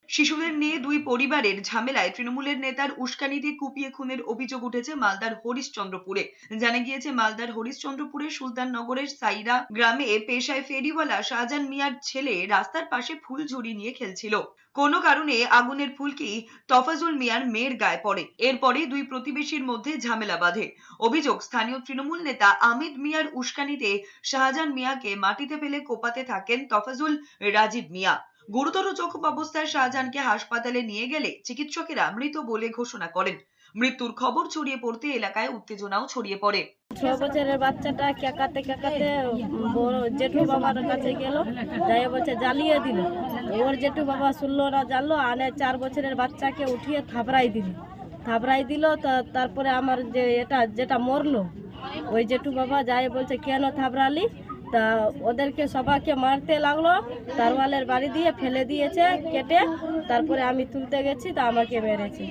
শিশুদের নিয়ে দুই পরিবারের ঝামেলায় তৃণমূলের নেতার উস্কানিতে কুপিয়ে খুনের অভিযোগ উঠেছে মালদার হরিশ্চন্দ্রপুরে। জানা গিয়েছে, মালদার হরিশ্চন্দ্রপুরের সুলতাননগরের সাইরা গ্রামে পেশায় ফেরিওয়ালা শাহজাহান মিয়ার ছেলে রাস্তার পাশে ফুল ঝুড়ি নিয়ে খেলছিল। কোনো কারণে আগুনের ফুলকি তফাজুল মিয়ার মেয়ের গায়ে পড়ে। এরপরে দুই প্রতিবেশীর মধ্যে ঝামেলা বাঁধে। অভিযোগ, স্থানীয় তৃণমূল নেতা আমিদ মিয়ার উস্কানিতে শাহজাহান মিয়াকে মাটিতে ফেলে কোপাতে থাকেন তফাজুল রাজীব মিয়া। গুরুতর জখম অবস্থায় শাহজাহানকে হাসপাতালে নিয়ে গেলে চিকিৎসকেরা মৃত বলে ঘোষণা করেন। মৃত্যুর খবর ছড়িয়ে পড়তে এলাকায় উত্তেজনাও ছড়িয়ে পড়ে। 6 বছরের বাচ্চাটা কেকাতে কেকাতে বড় জেঠু বাবার কাছে গেল, যাই বলছে জ্বালিয়ে দিল। ওর জেঠু বাবা শুনলো না, জানলো, আনে 4 বছরের বাচ্চাকে উঠিয়ে থাবড়াই দিল। তারপরে আমার যেটা মরলো, ওই জেঠু বাবা যাই বলছে কেন থাবড়ালি, তা ওদেরকে সবাইকে মারতে লাগলো, তারওয়ালের বাড়ি দিয়ে ফেলে দিয়েছে কেটে। তারপরে আমি তুলতে গেছি, তা আমাকে মেরেছে।